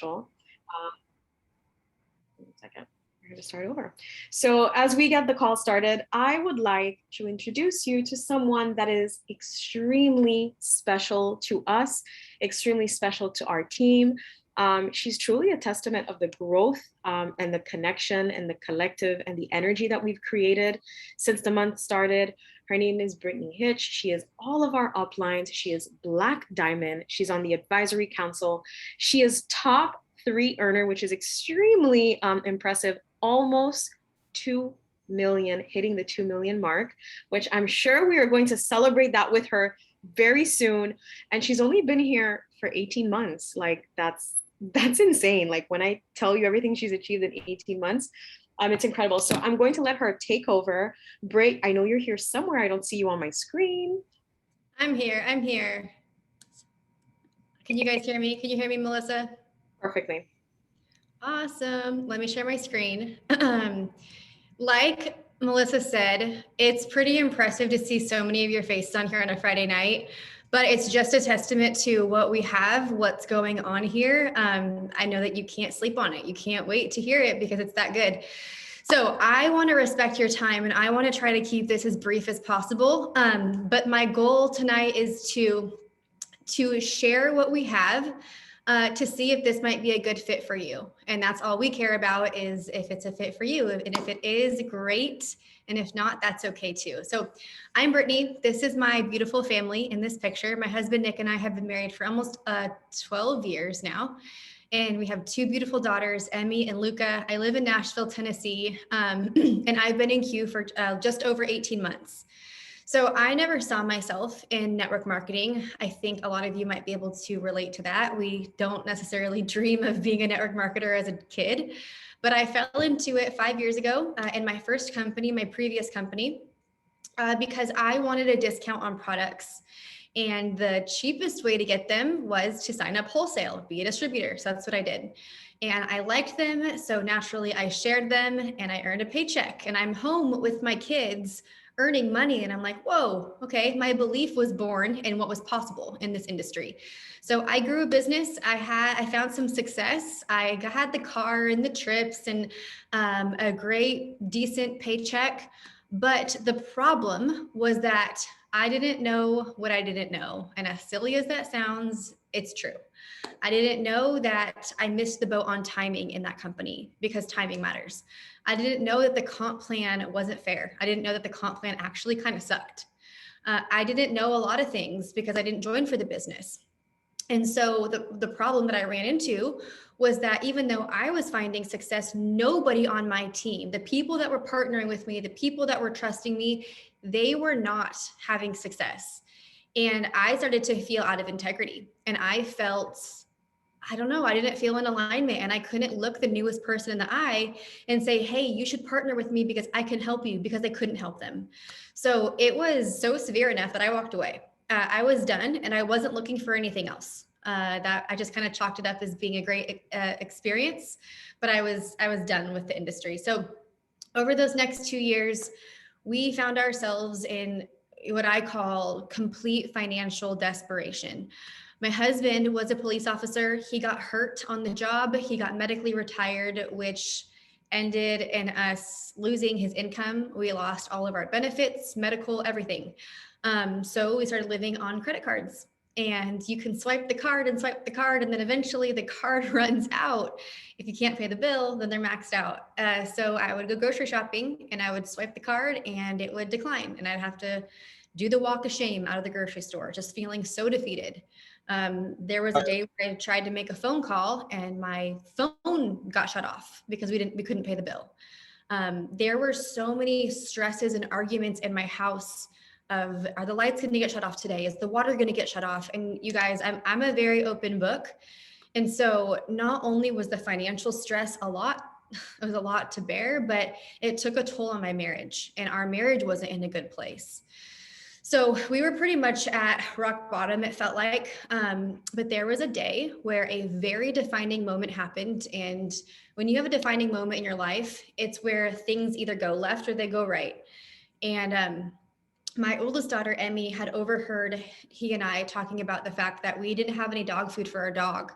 Um, 1 second. We're going to start over. So as we get the call started, I would like to introduce you to someone that is extremely special to us, extremely special to our team. She's truly a testament of the growth and the connection and the collective and the energy that we've created since the month started. Her name is Brittany Hitch. She is all of our uplines. She is Black Diamond. She's on the advisory council. She is top 3 earner, which is extremely impressive, almost 2 million, hitting the 2 million mark, which I'm sure we are going to celebrate that with her very soon. And she's only been here for 18 months. Like that's insane. Like when I tell you everything she's achieved in 18 months, it's incredible. So I'm going to let her take over. Bray, I know you're here somewhere. I don't see you on my screen. I'm here. Can you guys hear me? Can you hear me, Melissa? Perfectly. Awesome. Let me share my screen. Like Melissa said, it's pretty impressive to see so many of your faces on here on a Friday night, but it's just a testament to what we have, what's going on here. I know that you can't sleep on it. You can't wait to hear it because it's that good. So I want to respect your time and I want to try to keep this as brief as possible. But my goal tonight is to share what we have, to see if this might be a good fit for you. And that's all we care about, is if it's a fit for you. And if it is, great. And if not, that's okay too. So I'm Brittany. This is my beautiful family in this picture. My husband, Nick, and I have been married for almost 12 years now. And we have 2 beautiful daughters, Emmy and Luca. I live in Nashville, Tennessee. And I've been in Q for just over 18 months. So I never saw myself in network marketing. I think a lot of you might be able to relate to that. We don't necessarily dream of being a network marketer as a kid, but I fell into it 5 years ago in my first company, my previous company, because I wanted a discount on products. And the cheapest way to get them was to sign up wholesale, be a distributor. So that's what I did. And I liked them. So naturally I shared them and I earned a paycheck, and I'm home with my kids earning money. And I'm like, whoa, okay. My belief was born in what was possible in this industry. So I grew a business. I found some success. I had the car and the trips and a great, decent paycheck. But the problem was that I didn't know what I didn't know. And as silly as that sounds, it's true. I didn't know that I missed the boat on timing in that company, because timing matters. I didn't know that the comp plan wasn't fair. I didn't know that the comp plan actually kind of sucked. I didn't know a lot of things because I didn't join for the business. And so the problem that I ran into was that even though I was finding success, nobody on my team, the people that were partnering with me, the people that were trusting me, they were not having success. And I started to feel out of integrity. And I felt, I don't know, I didn't feel in alignment, and I couldn't look the newest person in the eye and say, hey, you should partner with me because I can help you, because I couldn't help them. So it was so severe enough that I walked away. I was done, and I wasn't looking for anything else. That I just kind of chalked it up as being a great experience, but I was done with the industry. So over those next 2 years, we found ourselves in what I call complete financial desperation. My husband was a police officer. He got hurt on the job. He got medically retired, which ended in us losing his income. We lost all of our benefits, medical, everything. So we started living on credit cards. And you can swipe the card, and then eventually the card runs out. If you can't pay the bill, then they're maxed out. So I would go grocery shopping and I would swipe the card and it would decline. And I'd have to do the walk of shame out of the grocery store, just feeling so defeated. There was a day where I tried to make a phone call and my phone got shut off because we couldn't pay the bill. There were so many stresses and arguments in my house of, are the lights going to get shut off today? Is the water going to get shut off? And you guys, I'm a very open book. And so not only was the financial stress a lot, it was a lot to bear, but it took a toll on my marriage, and our marriage wasn't in a good place. So we were pretty much at rock bottom, it felt like. But there was a day where a very defining moment happened. And when you have a defining moment in your life, it's where things either go left or they go right. And my oldest daughter, Emmy, had overheard he and I talking about the fact that we didn't have any dog food for our dog.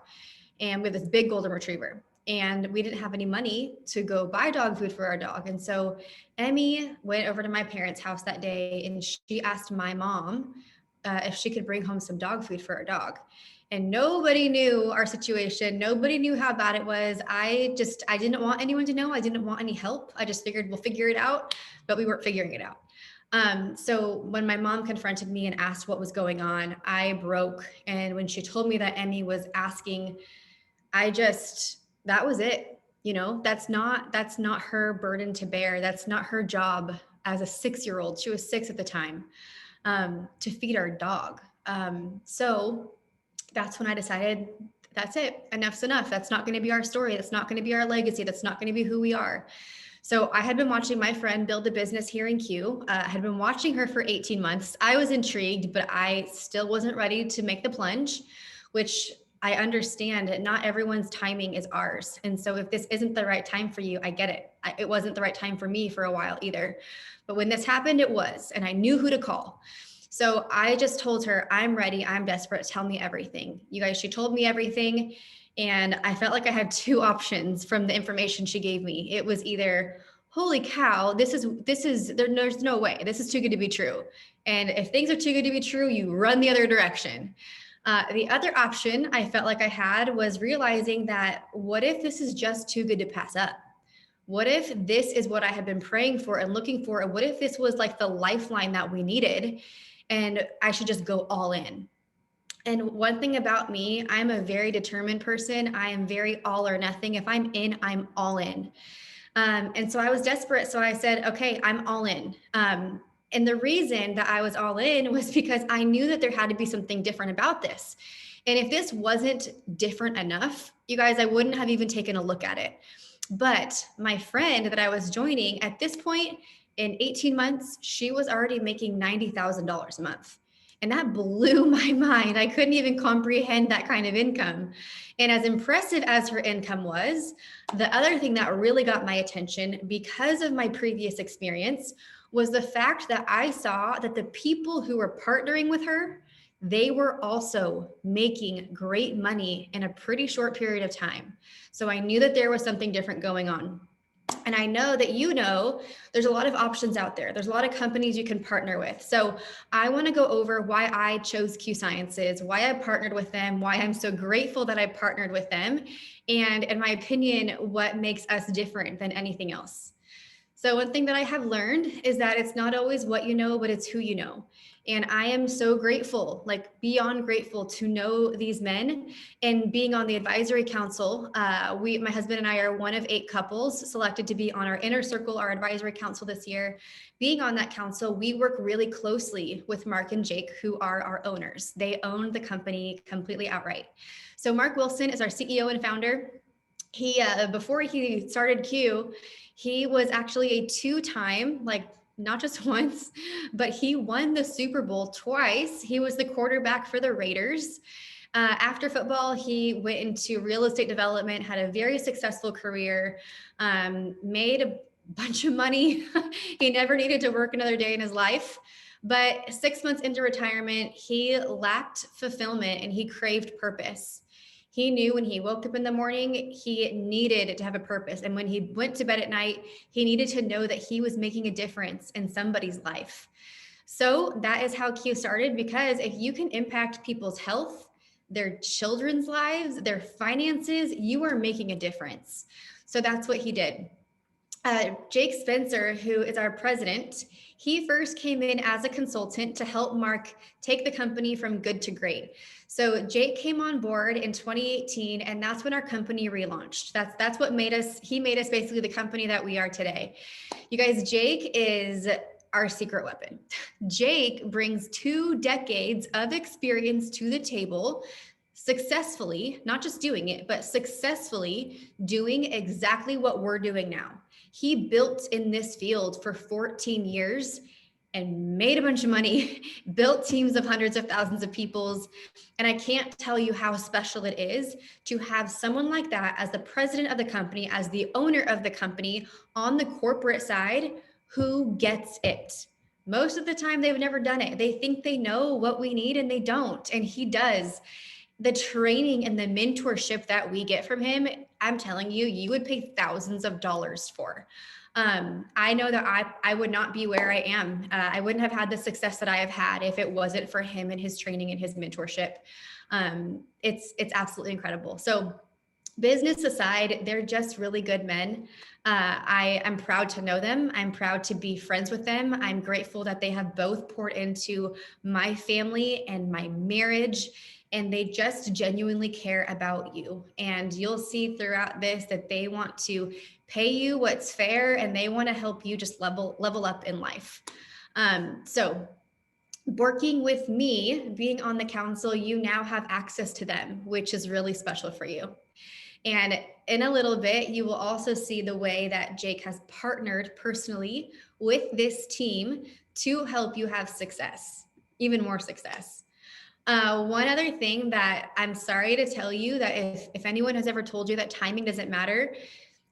and we have this big golden retriever. And we didn't have any money to go buy dog food for our dog. And so Emmy went over to my parents' house that day and she asked my mom if she could bring home some dog food for our dog. And nobody knew our situation. Nobody knew how bad it was. I didn't want anyone to know. I didn't want any help. I just figured we'll figure it out, but we weren't figuring it out. So when my mom confronted me and asked what was going on, I broke. And when she told me that Emmy was asking, that was it. You know, that's not her burden to bear. That's not her job as a 6-year-old. She was 6 at the time, to feed our dog. So that's when I decided, that's it. Enough's enough. That's not going to be our story. That's not going to be our legacy. That's not going to be who we are. So I had been watching my friend build a business here in Q. I had been watching her for 18 months. I was intrigued, but I still wasn't ready to make the plunge, which I understand that not everyone's timing is ours. And so if this isn't the right time for you, I get it. It wasn't the right time for me for a while either. But when this happened, it was, and I knew who to call. So I just told her, I'm ready. I'm desperate. Tell me everything. You guys, she told me everything. And I felt like I had 2 options from the information she gave me. It was either, holy cow, there's no way. This is too good to be true. And if things are too good to be true, you run the other direction. The other option I felt like I had was realizing that, what if this is just too good to pass up? What if this is what I had been praying for and looking for? And what if this was like the lifeline that we needed? And I should just go all in. And one thing about me, I'm a very determined person. I am very all or nothing. If I'm in, I'm all in. And so I was desperate. So I said, okay, I'm all in. And the reason that I was all in was because I knew that there had to be something different about this. And if this wasn't different enough, you guys, I wouldn't have even taken a look at it. But my friend that I was joining at this point, in 18 months, she was already making $90,000 a month. And that blew my mind. I couldn't even comprehend that kind of income. And as impressive as her income was, the other thing that really got my attention because of my previous experience was the fact that I saw that the people who were partnering with her, they were also making great money in a pretty short period of time. So I knew that there was something different going on. And I know that, there's a lot of options out there. There's a lot of companies you can partner with. So I want to go over why I chose Q Sciences, why I partnered with them, why I'm so grateful that I partnered with them, and in my opinion, what makes us different than anything else. So one thing that I have learned is that it's not always what you know, but it's who you know. And I am so grateful, like beyond grateful, to know these men and being on the advisory council. My husband and I are one of 8 couples selected to be on our inner circle, our advisory council this year. Being on that council, we work really closely with Mark and Jake, who are our owners. They own the company completely outright. So Mark Wilson is our CEO and founder. He, before he started Q, he was actually a 2-time, like not just once, but he won the Super Bowl twice. He was the quarterback for the Raiders. After football, he went into real estate development, had a very successful career, made a bunch of money. He never needed to work another day in his life. But 6 months into retirement, he lacked fulfillment and he craved purpose. He knew when he woke up in the morning, he needed to have a purpose. And when he went to bed at night, he needed to know that he was making a difference in somebody's life. So that is how Q started, because if you can impact people's health, their children's lives, their finances, you are making a difference. So that's what he did. Jake Spencer, who is our president, he first came in as a consultant to help Mark take the company from good to great. So Jake came on board in 2018, and that's when our company relaunched. That's what he made us basically the company that we are today. You guys, Jake is our secret weapon. Jake brings 2 decades of experience to the table, successfully, not just doing it, but successfully doing exactly what we're doing now. He built in this field for 14 years and made a bunch of money, built teams of hundreds of thousands of people. And I can't tell you how special it is to have someone like that as the president of the company, as the owner of the company on the corporate side, who gets it. Most of the time, they've never done it. They think they know what we need and they don't, and he does. the training and the mentorship that we get from him, I'm telling you, you would pay thousands of dollars for. I know that I would not be where I am. I wouldn't have had the success that I have had if it wasn't for him and his training and his mentorship. It's absolutely incredible. So business aside, they're just really good men. I am proud to know them. I'm proud to be friends with them. I'm grateful that they have both poured into my family and my marriage, and they just genuinely care about you. And you'll see throughout this that they want to pay you what's fair, and they want to help you just level up in life. So working with me, being on the council, you now have access to them, which is really special for you. And in a little bit, you will also see the way that Jake has partnered personally with this team to help you have success, even more success. One other thing that I'm sorry to tell you, that if anyone has ever told you that timing doesn't matter,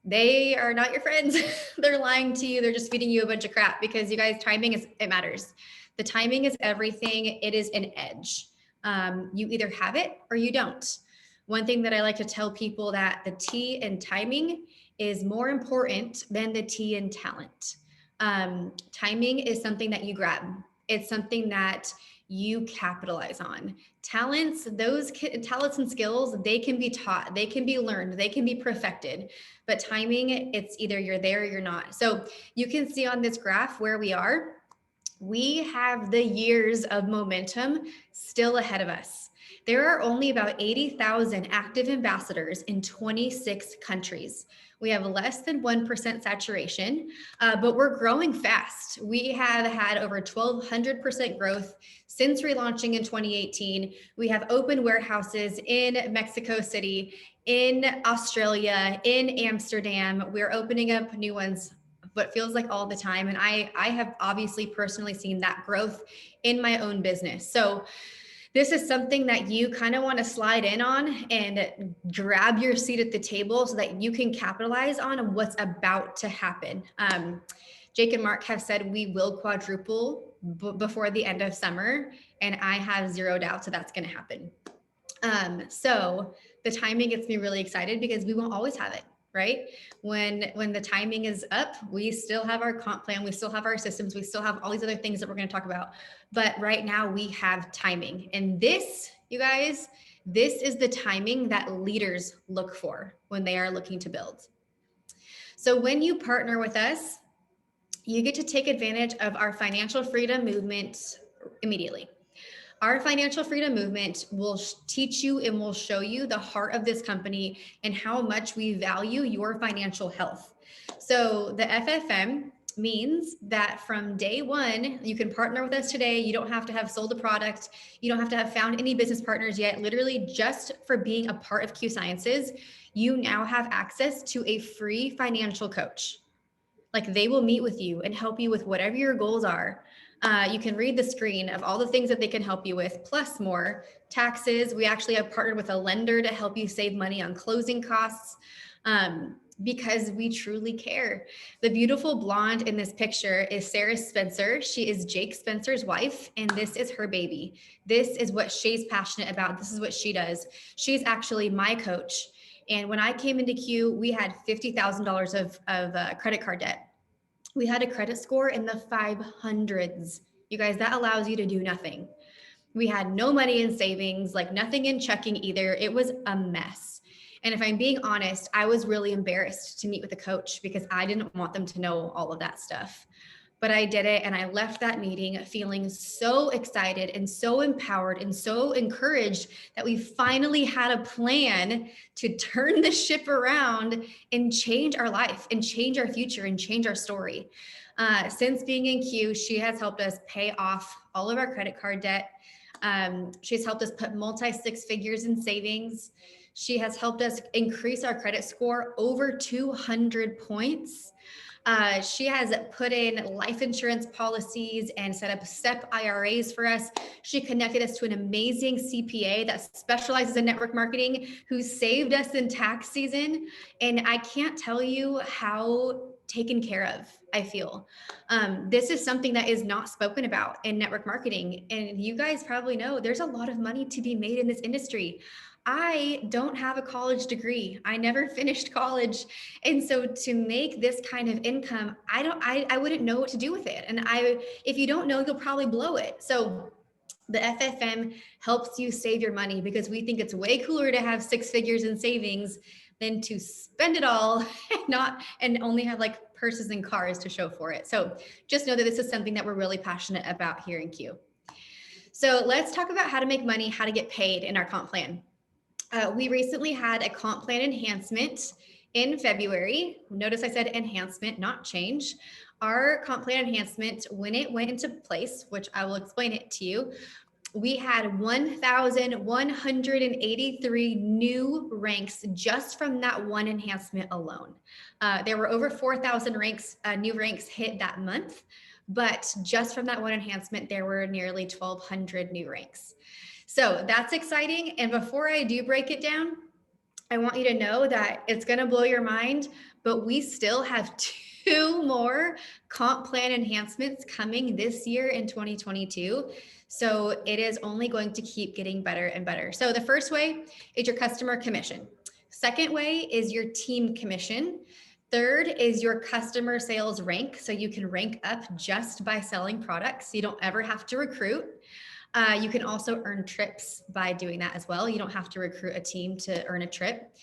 they are not your friends. They're lying to you. They're just feeding you a bunch of crap, because you guys, it matters. The timing is everything. It is an edge. You either have it or you don't. One thing that I like to tell people, that the T in timing is more important than the T in talent. Timing is something that you grab. It's something that you capitalize on. Talents and skills, they can be taught, they can be learned, they can be perfected. But timing, it's either you're there or you're not. So you can see on this graph where we are. We have the years of momentum still ahead of us. There are only about 80,000 active ambassadors in 26 countries. We have less than 1% saturation, but we're growing fast. We have had over 1,200% growth since relaunching in 2018. We have open warehouses in Mexico City, in Australia, in Amsterdam. We're opening up new ones, but feels like all the time. And I have obviously personally seen that growth in my own business. So this is something that you kind of want to slide in on and grab your seat at the table so that you can capitalize on what's about to happen. Jake and Mark have said we will quadruple before the end of summer, and I have zero doubt that's going to happen. So the timing gets me really excited, because we won't always have it. Right? When the timing is up, we still have our comp plan, we still have our systems, we still have all these other things that we're going to talk about. But right now we have timing. And this, you guys, this is the timing that leaders look for when they are looking to build. So when you partner with us, you get to take advantage of our financial freedom movement immediately. Our financial freedom movement will teach you and will show you the heart of this company and how much we value your financial health. So the FFM means that from day one, you can partner with us today. You don't have to have sold a product. You don't have to have found any business partners yet. Literally, just for being a part of Q Sciences, you now have access to a free financial coach. Like, they will meet with you and help you with whatever your goals are. You can read the screen of all the things that they can help you with, plus more. Taxes, we actually have partnered with a lender to help you save money on closing costs, because we truly care. The beautiful blonde in this picture is Sarah Spencer. She is Jake Spencer's wife, and this is her baby. This is what she's passionate about. This is what she does. She's actually my coach. And when I came into Q, we had $50,000 of credit card debt. We had a credit score in the 500s. You guys, that allows you to do nothing. We had no money in savings, like nothing in checking either. It was a mess. And if I'm being honest, I was really embarrassed to meet with a coach, because I didn't want them to know all of that stuff. But I did it, and I left that meeting feeling so excited and so empowered and so encouraged that we finally had a plan to turn the ship around and change our life and change our future and change our story. Since being in Q, she has helped us pay off all of our credit card debt. She's helped us put multi-six figures in savings. She has helped us increase our credit score over 200 points. She has put in life insurance policies and set up SEP IRAs for us. She connected us to an amazing CPA that specializes in network marketing, who saved us in tax season. And I can't tell you how taken care of, I feel. This is something that is not spoken about in network marketing. And you guys probably know there's a lot of money to be made in this industry. I don't have a college degree. I never finished college. And so to make this kind of income, I wouldn't know what to do with it. And if you don't know, you'll probably blow it. So the FFM helps you save your money because we think it's way cooler to have 6 figures in savings than to spend it all and only have like purses and cars to show for it. So just know that this is something that we're really passionate about here in Q. So let's talk about how to make money, how to get paid in our comp plan. We recently had a comp plan enhancement in February. Notice I said enhancement, not change. Our comp plan enhancement, when it went into place, which I will explain it to you, we had 1,183 new ranks just from that one enhancement alone. There were over 4,000 ranks, new ranks hit that month, but just from that one enhancement, there were nearly 1,200 new ranks. So that's exciting. And before I do break it down, I want you to know that it's going to blow your mind, but we still have 2 more comp plan enhancements coming this year in 2022. So it is only going to keep getting better and better. So the first way is your customer commission. Second way is your team commission. Third is your customer sales rank. So you can rank up just by selling products. You don't ever have to recruit. You can also earn trips by doing that as well. You don't have to recruit a team to earn a trip.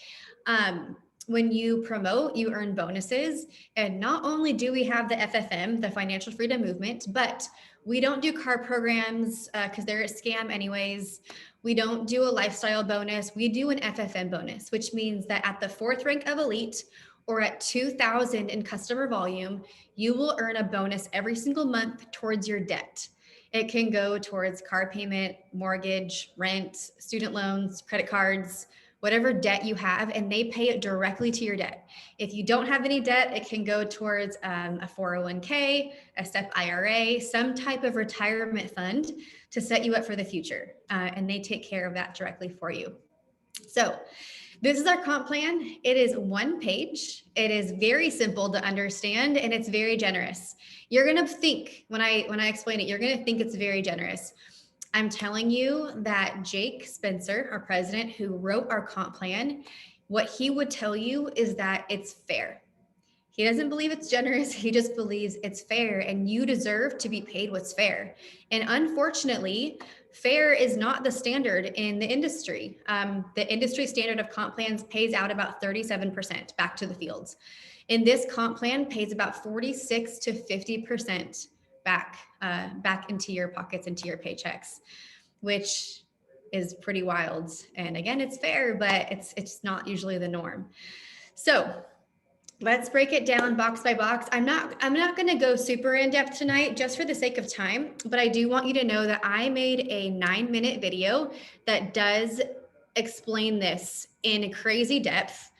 When you promote, you earn bonuses. And not only do we have the FFM, the Financial Freedom Movement, but we don't do car programs because they're a scam anyways. We don't do a lifestyle bonus. We do an FFM bonus, which means that at the 4th rank of elite or at 2,000 in customer volume, you will earn a bonus every single month towards your debt. It can go towards car payment, mortgage, rent, student loans, credit cards, whatever debt you have, and they pay it directly to your debt. If you don't have any debt, it can go towards a 401k, a SEP IRA, some type of retirement fund to set you up for the future. And they take care of that directly for you. So this is our comp plan. It is 1 page. It is very simple to understand and it's very generous. You're gonna think, when I explain it, you're gonna think it's very generous. I'm telling you that Jake Spencer, our president, who wrote our comp plan, what he would tell you is that it's fair. He doesn't believe it's generous. He just believes it's fair and you deserve to be paid what's fair. And unfortunately, fair is not the standard in the industry. The industry standard of comp plans pays out about 37% back to the fields. In this comp plan pays about 46 to 50% back into your pockets, into your paychecks, which is pretty wild. And again, it's fair, but it's not usually the norm. So let's break it down box by box. I'm not going to go super in depth tonight just for the sake of time, but I do want you to know that I made a 9-minute video that does explain this in crazy depth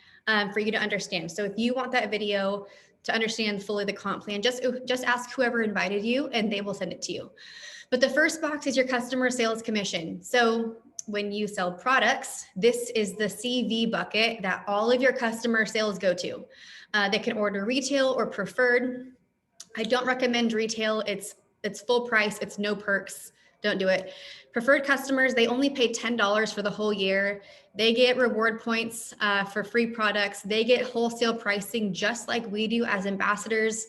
for you to understand. So if you want that video to understand fully the comp plan, just ask whoever invited you and they will send it to you. But the first box is your customer sales commission. So when you sell products, this is the CV bucket that all of your customer sales go to. They can order retail or preferred. I don't recommend retail. It's full price. It's no perks. Don't do it. Preferred customers, they only pay $10 for the whole year. They get reward points for free products. They get wholesale pricing just like we do as ambassadors.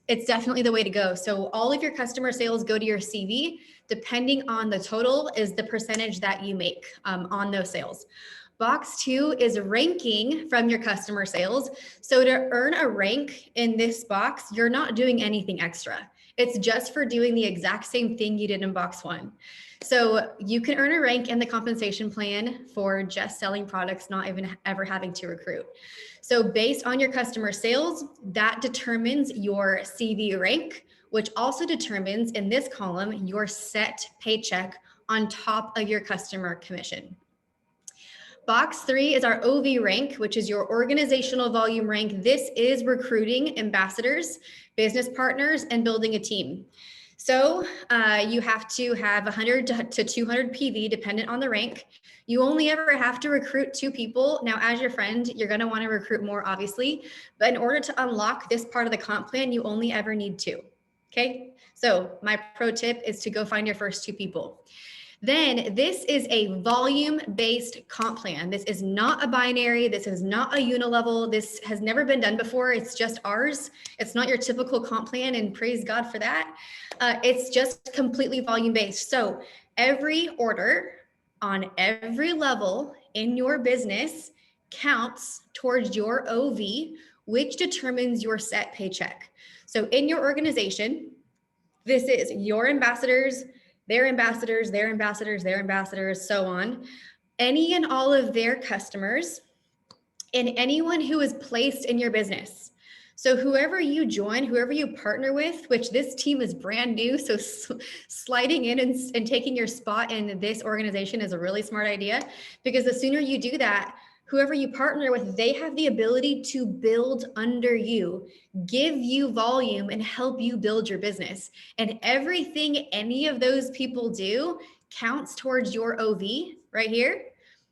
It's definitely the way to go. So all of your customer sales go to your CV. Depending on the total is the percentage that you make on those sales. Box 2 is ranking from your customer sales. So to earn a rank in this box, you're not doing anything extra. It's just for doing the exact same thing you did in box 1. So you can earn a rank in the compensation plan for just selling products, not even ever having to recruit. So based on your customer sales, that determines your CV rank, which also determines in this column, your set paycheck on top of your customer commission. Box 3 is our OV rank, which is your organizational volume rank. This is recruiting ambassadors, business partners, and building a team. So you have to have 100 to 200 PV dependent on the rank. You only ever have to recruit 2 people. Now, as your friend, you're going to want to recruit more, obviously. But in order to unlock this part of the comp plan, you only ever need 2. Okay. So my pro tip is to go find your first 2 people. Then this is a volume-based comp plan. This is not a binary. This is not a unilevel. This has never been done before. It's just ours. It's not your typical comp plan, and praise God for that. It's just completely volume-based. So every order on every level in your business counts towards your OV, which determines your set paycheck. So in your organization, this is your ambassadors, their ambassadors, their ambassadors, their ambassadors, so on. Any and all of their customers and anyone who is placed in your business. So whoever you join, whoever you partner with, which this team is brand new, so sliding in and taking your spot in this organization is a really smart idea, because the sooner you do that, whoever you partner with, they have the ability to build under you, give you volume, and help you build your business. And everything any of those people do counts towards your OV right here,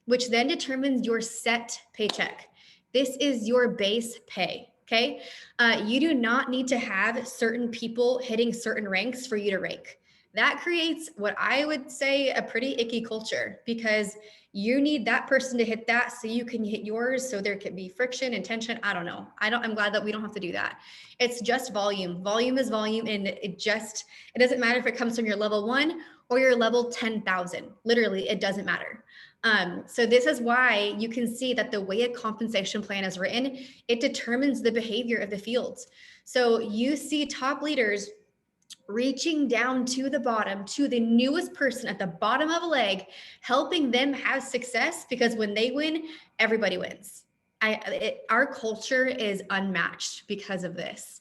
which then determines your set paycheck. This is your base pay, okay? You do not need to have certain people hitting certain ranks for you to rank. That creates what I would say a pretty icky culture, because you need that person to hit that so you can hit yours, so there could be friction and tension. I don't know. I'm glad that we don't have to do that. It's just volume. Volume is volume, and it doesn't matter if it comes from your level 1 or your level 10,000. Literally, it doesn't matter. So this is why you can see that the way a compensation plan is written, it determines the behavior of the fields. So you see top leaders reaching down to the bottom, to the newest person at the bottom of a leg, helping them have success, because when they win, everybody wins. Our culture is unmatched because of this.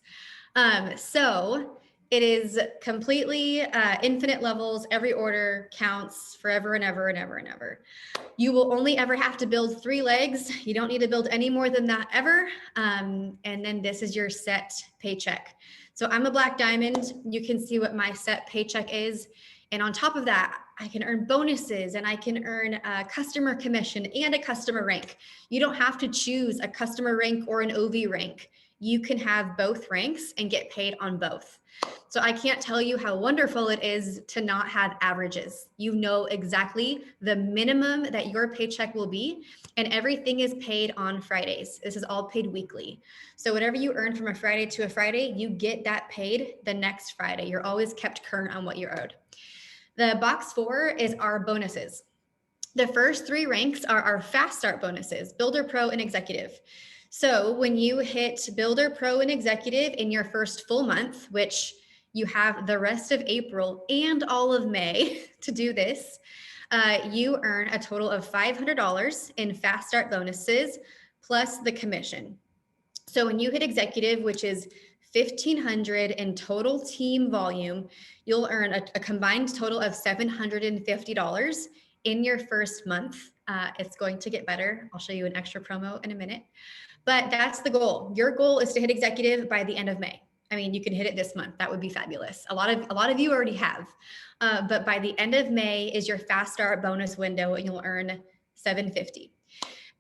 So it is completely infinite levels. Every order counts forever and ever and ever and ever. You will only ever have to build 3 legs. You don't need to build any more than that ever. And then this is your set paycheck. So I'm a black diamond. You can see what my set paycheck is. And on top of that, I can earn bonuses, and I can earn a customer commission and a customer rank. You don't have to choose a customer rank or an OV rank. You can have both ranks and get paid on both. So I can't tell you how wonderful it is to not have averages. You know exactly the minimum that your paycheck will be, and everything is paid on Fridays. This is all paid weekly. So whatever you earn from a Friday to a Friday, you get that paid the next Friday. You're always kept current on what you're owed. The box 4 is our bonuses. The first 3 ranks are our fast start bonuses, Builder, Pro, and Executive. So when you hit Builder, Pro, and Executive in your first full month, which you have the rest of April and all of May to do this, you earn a total of $500 in fast start bonuses plus the commission. So when you hit Executive, which is $1,500 in total team volume, you'll earn a combined total of $750 in your first month. It's going to get better. I'll show you an extra promo in a minute, but that's the goal. Your goal is to hit Executive by the end of May. I mean, you can hit it this month. That would be fabulous. A lot of you already have, but by the end of May is your fast start bonus window, and you'll earn $750.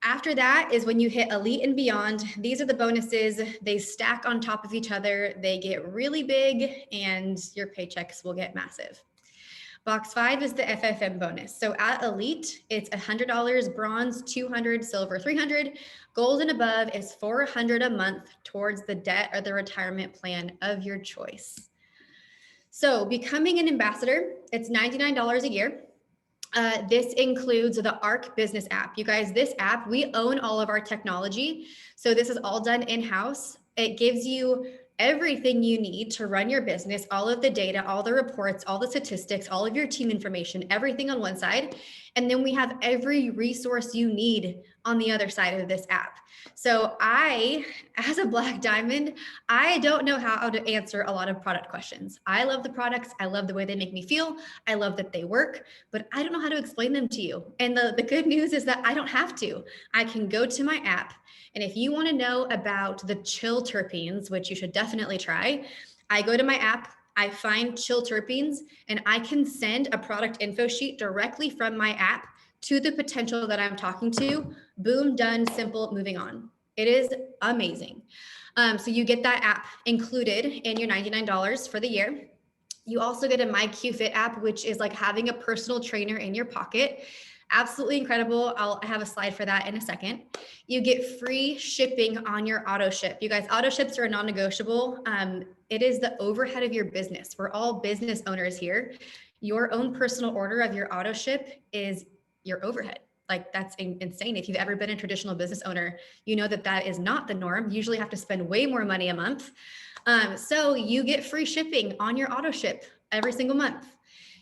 After that is when you hit Elite and Beyond. These are the bonuses. They stack on top of each other. They get really big, and your paychecks will get massive. Box 5 is the FFM bonus. So at Elite, it's $100 bronze, $200 silver, $300. Gold and above is $400 a month towards the debt or the retirement plan of your choice. So becoming an ambassador, it's $99 a year. This includes the ARC business app. You guys, this app, we own all of our technology. So this is all done in-house. It gives you everything you need to run your business, all of the data, all the reports, all the statistics, all of your team information, everything on one side. And then we have every resource you need on the other side of this app. So I, as a black diamond, I don't know how to answer a lot of product questions. I love the products. I love the way they make me feel. I love that they work, but I don't know how to explain them to you. And the good news is that I don't have to. I can go to my app. And if you want to know about the chill terpenes, which you should definitely try, I go to my app, I find chill terpenes, and I can send a product info sheet directly from my app to the potential that I'm talking to. Boom, done, simple, moving on. It is amazing. So you get that app included in your $99 for the year. You also get a My QFit app, which is like having a personal trainer in your pocket. Absolutely incredible. I have a slide for that in a second. You get free shipping on your auto ship. You guys, auto ships are non-negotiable. It is the overhead of your business. We're all business owners here. Your own personal order of your auto ship is your overhead. Like, that's insane. If you've ever been a traditional business owner, you know that that is not the norm. You usually have to spend way more money a month. So you get free shipping on your auto ship every single month.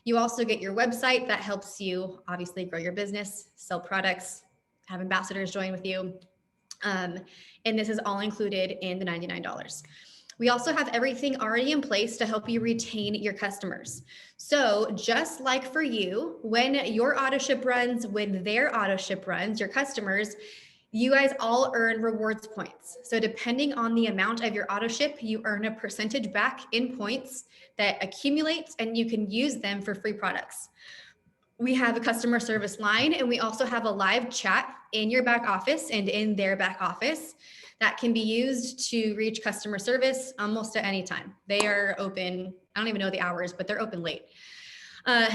You also get your website that helps you obviously grow your business, sell products, have ambassadors join with you. And this is all included in the $99. We also have everything already in place to help you retain your customers. So just like for you, when your auto ship runs, when their auto ship runs, your customers, you guys all earn rewards points. So depending on the amount of your auto ship, you earn a percentage back in points that accumulates, and you can use them for free products. We have a customer service line, and we also have a live chat in your back office and in their back office that can be used to reach customer service almost at any time. They are open, I don't even know the hours, but they're open late.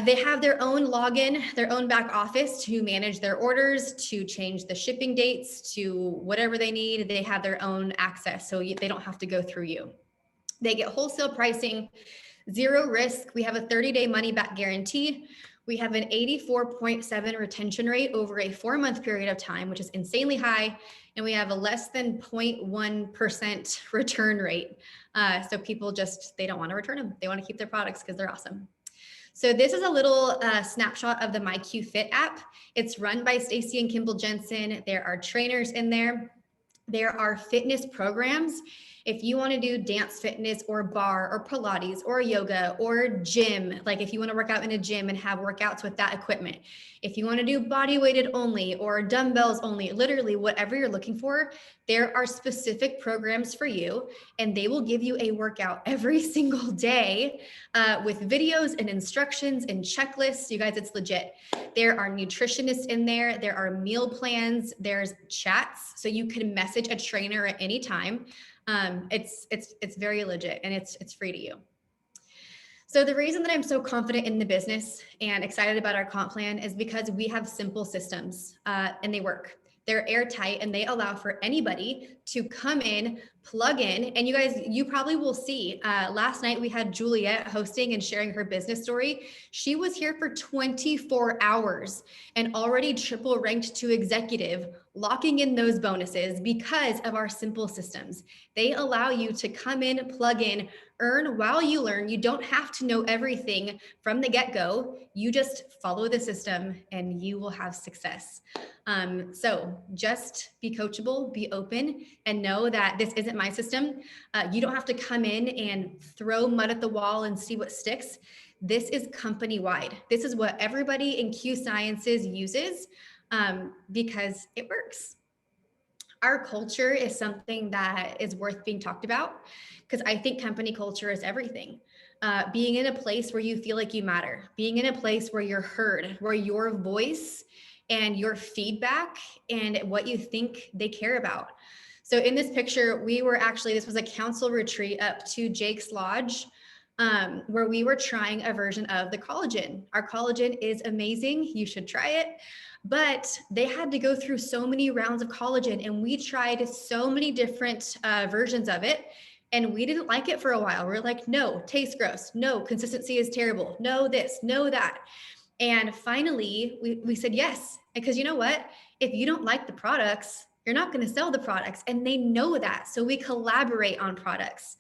They have their own login, their own back office to manage their orders, to change the shipping dates, to whatever they need. They have their own access, so they don't have to go through you. They get wholesale pricing, zero risk. We have a 30-day money back guarantee. We have an 84.7 retention rate over a 4-month period of time, which is insanely high. And we have a less than 0.1% return rate. So people just, they don't want to return them. They want to keep their products because they're awesome. So this is a little snapshot of the My QFit app. It's run by Stacy and Kimball Jensen. There are trainers in there. There are fitness programs. If you want to do dance fitness or bar or Pilates or yoga or gym, like if you want to work out in a gym and have workouts with that equipment, if you want to do body weighted only or dumbbells only, literally whatever you're looking for, there are specific programs for you, and they will give you a workout every single day with videos and instructions and checklists. You guys, it's legit. There are nutritionists in there. There are meal plans. There's chats. So you can message a trainer at any time. It's very legit, and it's free to you. So the reason that I'm so confident in the business and excited about our comp plan is because we have simple systems and they work. They're airtight, and they allow for anybody to come in, plug in. And you guys, you probably will see, last night we had Juliet hosting and sharing her business story. She was here for 24 hours and already triple ranked to executive, locking in those bonuses because of our simple systems. They allow you to come in, plug in, earn while you learn. You don't have to know everything from the get-go. You just follow the system and you will have success. So just be coachable, be open, and know that this isn't my system. You don't have to come in and throw mud at the wall and see what sticks. This is company-wide. This is what everybody in Q Sciences uses because it works. Our culture is something that is worth being talked about, because I think company culture is everything. Being in a place where you feel like you matter, being in a place where you're heard, where your voice and your feedback and what you think they care about. So in this picture, this was a council retreat up to Jake's Lodge, where we were trying a version of the collagen. Our collagen is amazing. You should try it. But they had to go through so many rounds of collagen, and we tried so many different versions of it. And we didn't like it for a while. We're like, no, tastes gross. No, consistency is terrible. No, this, no, that. And finally, we said yes. Because you know what? If you don't like the products, you're not going to sell the products. And they know that. So we collaborate on products.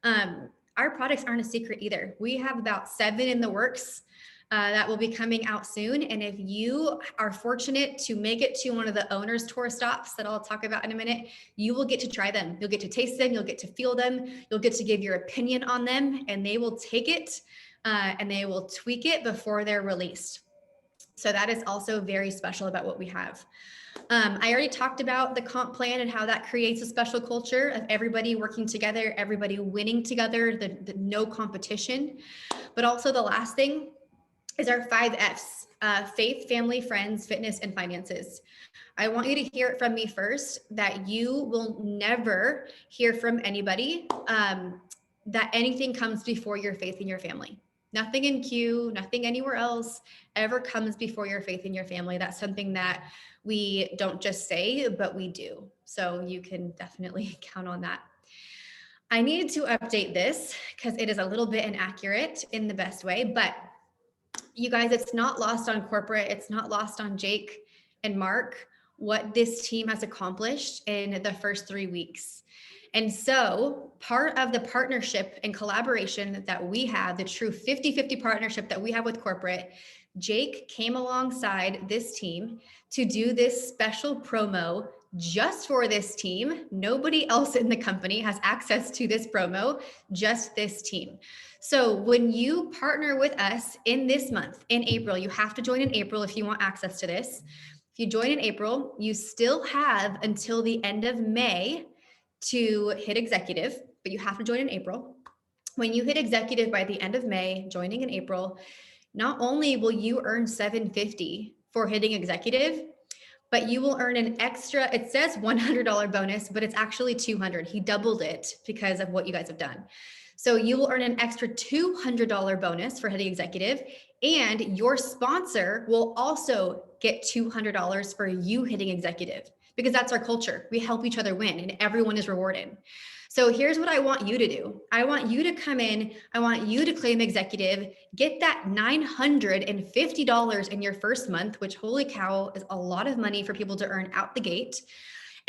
Our products aren't a secret either. We have about 7 in the works that will be coming out soon. And if you are fortunate to make it to one of the owner's tour stops that I'll talk about in a minute, you will get to try them. You'll get to taste them. You'll get to feel them. You'll get to give your opinion on them, and they will take it and they will tweak it before they're released. So that is also very special about what we have. I already talked about the comp plan and how that creates a special culture of everybody working together, everybody winning together, the no competition. But also the last thing is our 5 Fs, faith, family, friends, fitness, and finances. I want you to hear it from me first that you will never hear from anybody that anything comes before your faith in your family. Nothing in Q, nothing anywhere else ever comes before your faith in your family. That's something that we don't just say, but we do. So you can definitely count on that. I needed to update this because it is a little bit inaccurate in the best way, but you guys, it's not lost on corporate. It's not lost on Jake and Mark what this team has accomplished in the first 3 weeks. And so part of the partnership and collaboration that we have, the true 50-50 partnership that we have with corporate, Jake came alongside this team to do this special promo just for this team. Nobody else in the company has access to this promo, just this team. So when you partner with us in this month, in April, you have to join in April if you want access to this. If you join in April, you still have until the end of May to hit executive, but you have to join in April. When you hit executive by the end of May, joining in April, not only will you earn $750 for hitting executive, but you will earn an extra, it says $100 bonus, but it's actually $200. He doubled it because of what you guys have done. So you will earn an extra $200 bonus for hitting executive, and your sponsor will also get $200 for you hitting executive, because that's our culture. We help each other win and everyone is rewarded. So here's what I want you to do. I want you to come in. I want you to claim executive, get that $950 in your first month, which holy cow is a lot of money for people to earn out the gate.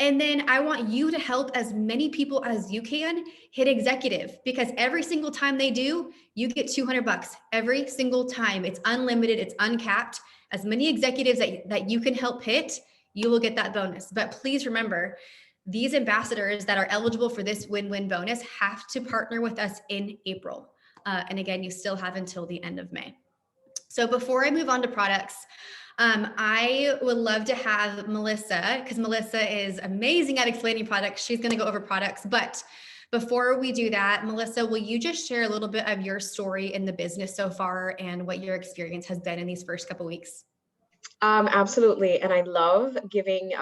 And then I want you to help as many people as you can hit executive, because every single time they do, you get $200 every single time. It's unlimited, it's uncapped. As many executives that you can help hit, you will get that bonus. But please remember, these ambassadors that are eligible for this win-win bonus have to partner with us in April. And again, you still have until the end of May. So before I move on to products, I would love to have Melissa, because Melissa is amazing at explaining products. She's going to go over products. But before we do that, Melissa, will you just share a little bit of your story in the business so far and what your experience has been in these first couple of weeks? Absolutely. And I love giving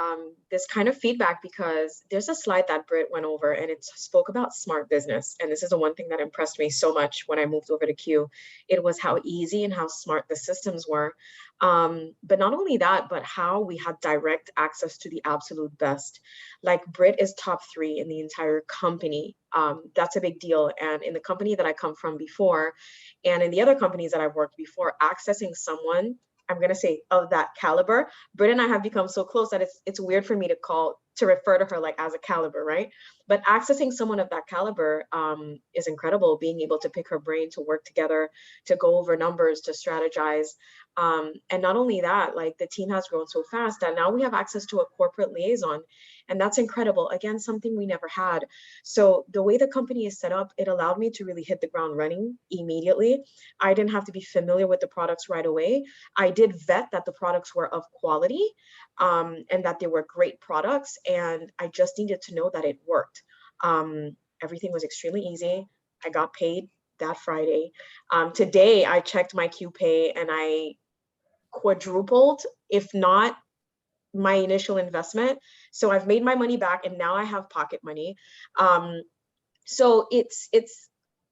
this kind of feedback because there's a slide that Britt went over and it spoke about smart business. And this is the one thing that impressed me so much when I moved over to Q. It was how easy and how smart the systems were. But not only that, but how we had direct access to the absolute best. Like Britt is top 3 in the entire company. That's a big deal. And in the company that I come from before, and in the other companies that I've worked before, accessing someone, I'm going to say of that caliber, Britt and I have become so close that it's weird for me to refer to her like as a caliber, right? But accessing someone of that caliber is incredible. Being able to pick her brain, to work together, to go over numbers, to strategize. And not only that, like the team has grown so fast that now we have access to a corporate liaison. And that's incredible. Again, something we never had. So the way the company is set up, it allowed me to really hit the ground running immediately. I didn't have to be familiar with the products right away. I did vet that the products were of quality and that they were great products. And I just needed to know that it worked. Everything was extremely easy. I got paid that Friday. Today, I checked my QPay and I quadrupled, if not my initial investment. So I've made my money back and now I have pocket money. So it's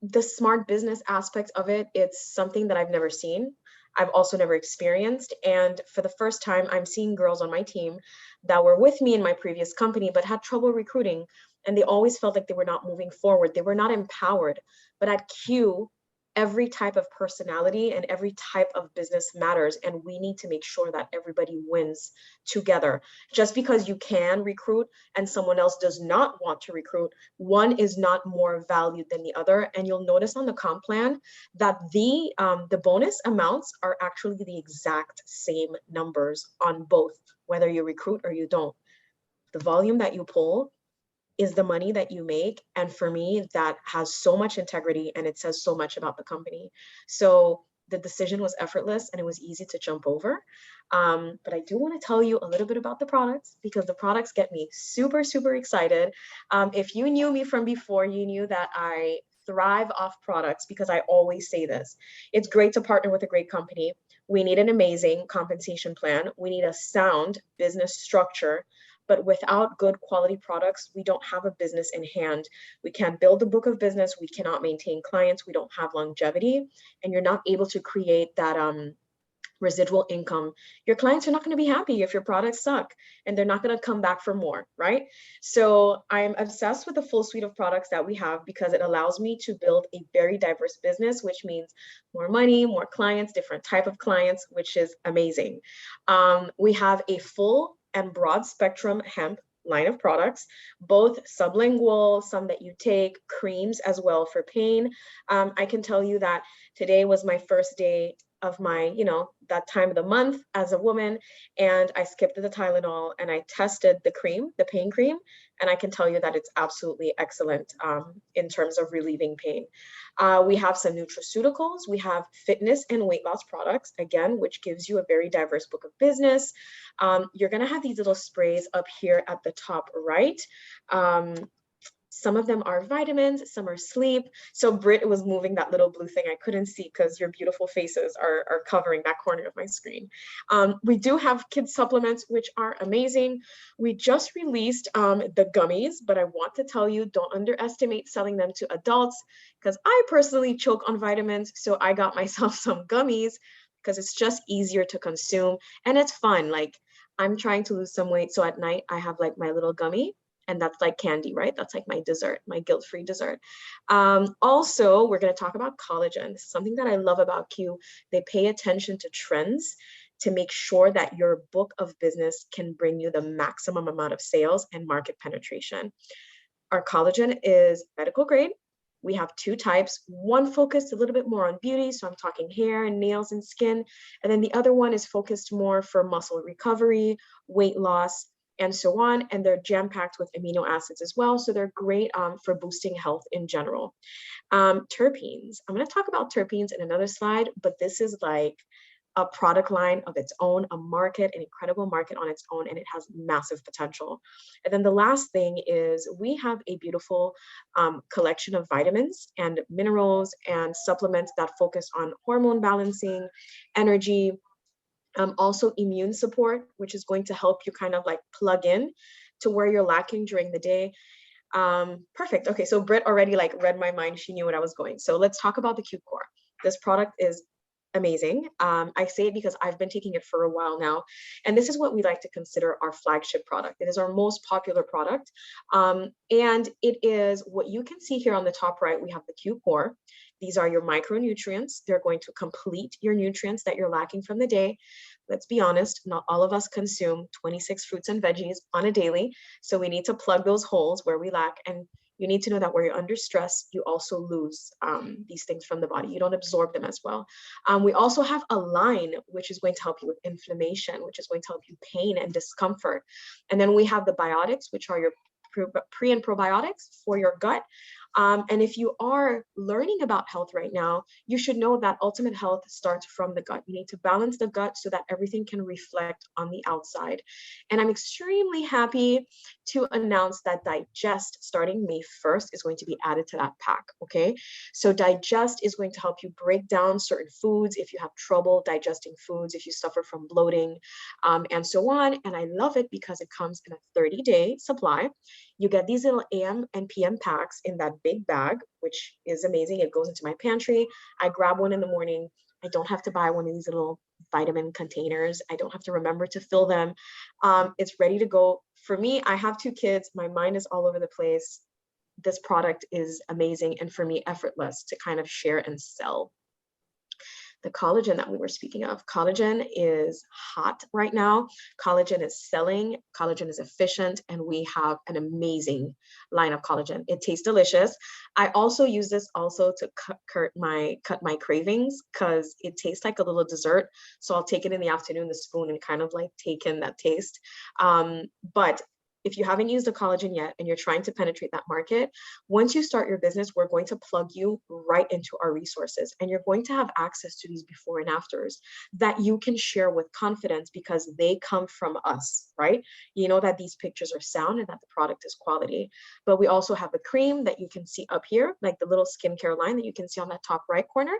the smart business aspect of it. It's something that I've never seen. I've also never experienced. And for the first time, I'm seeing girls on my team that were with me in my previous company, but had trouble recruiting. And they always felt like they were not moving forward. They were not empowered. But at Q, every type of personality and every type of business matters. And we need to make sure that everybody wins together. Just because you can recruit and someone else does not want to recruit, one is not more valued than the other. And you'll notice on the comp plan that the bonus amounts are actually the exact same numbers on both, whether you recruit or you don't. The volume that you pull is the money that you make. And for me, that has so much integrity and it says so much about the company. So the decision was effortless and it was easy to jump over. But I do want to tell you a little bit about the products because the products get me super, super excited. If you knew me from before, you knew that I thrive off products because I always say this. It's great to partner with a great company. We need an amazing compensation plan. We need a sound business structure. But without good quality products, we don't have a business in hand. We can't build a book of business. We cannot maintain clients. We don't have longevity. And you're not able to create that residual income. Your clients are not going to be happy if your products suck and they're not going to come back for more, right? So I'm obsessed with the full suite of products that we have because it allows me to build a very diverse business, which means more money, more clients, different type of clients, which is amazing. We have a full and broad spectrum hemp line of products, both sublingual, some that you take, creams as well for pain. I can tell you that today was my first day of my, that time of the month as a woman, and I skipped the Tylenol and I tested the cream, the pain cream, and I can tell you that it's absolutely excellent in terms of relieving pain. We have some nutraceuticals, we have fitness and weight loss products, again, which gives you a very diverse book of business. You're gonna have these little sprays up here at the top right. Some of them are vitamins, some are sleep. So Britt was moving that little blue thing I couldn't see because your beautiful faces are covering that corner of my screen. We do have kids supplements, which are amazing. We just released the gummies, but I want to tell you, don't underestimate selling them to adults because I personally choke on vitamins. So I got myself some gummies because it's just easier to consume and it's fun. Like I'm trying to lose some weight. So at night I have like my little gummy. And that's like candy, right? That's like my dessert, my guilt-free dessert. Also, we're going to talk about collagen. This is something that I love about Q. They pay attention to trends to make sure that your book of business can bring you the maximum amount of sales and market penetration. Our collagen is medical grade. We have two types, one focused a little bit more on beauty. So I'm talking hair and nails and skin. And then the other one is focused more for muscle recovery, weight loss, and so on. And they're jam-packed with amino acids as well. So they're great for boosting health in general. Terpenes, I'm gonna talk about terpenes in another slide, but this is like a product line of its own, a market, an incredible market on its own, and it has massive potential. And then the last thing is we have a beautiful collection of vitamins and minerals and supplements that focus on hormone balancing, energy, also immune support, which is going to help you kind of like plug in to where you're lacking during the day. Perfect. Okay, so Britt already like read my mind. She knew what I was going. So let's talk about the Q Core. This product is amazing. I say it because I've been taking it for a while now. And this is what we like to consider our flagship product. It is our most popular product. And it is what you can see here on the top right. We have the Q Core. These are your micronutrients. They're going to complete your nutrients that you're lacking from the day. Let's be honest, not all of us consume 26 fruits and veggies on a daily. So we need to plug those holes where we lack. And you need to know that where you're under stress, you also lose these things from the body. You don't absorb them as well. We also have a line, which is going to help you with inflammation, which is going to help you pain and discomfort. And then we have the biotics, which are your pre and probiotics for your gut. And if you are learning about health right now, you should know that ultimate health starts from the gut. You need to balance the gut so that everything can reflect on the outside. And I'm extremely happy to announce that Digest, starting May 1st, is going to be added to that pack, okay? So Digest is going to help you break down certain foods if you have trouble digesting foods, if you suffer from bloating, and so on. And I love it because it comes in a 30-day supply. You get these little AM and PM packs in that big bag, which is amazing. It goes into my pantry. I grab one in the morning. I don't have to buy one of these little vitamin containers. I don't have to remember to fill them. It's ready to go. For me, I have 2 kids. My mind is all over the place. This product is amazing. And for me, effortless to kind of share and sell. The collagen that we were speaking of, collagen is hot right now. Collagen is selling, collagen is efficient, and we have an amazing line of collagen. It tastes delicious. I also use this also to cut my cravings because it tastes like a little dessert. So I'll take it in the afternoon, the spoon, and kind of like take in that taste. But if you haven't used a collagen yet and you're trying to penetrate that market, once you start your business, we're going to plug you right into our resources, and you're going to have access to these before and afters that you can share with confidence because they come from us, right? You know that these pictures are sound and that the product is quality. But we also have a cream that you can see up here, like the little skincare line that you can see on that top right corner,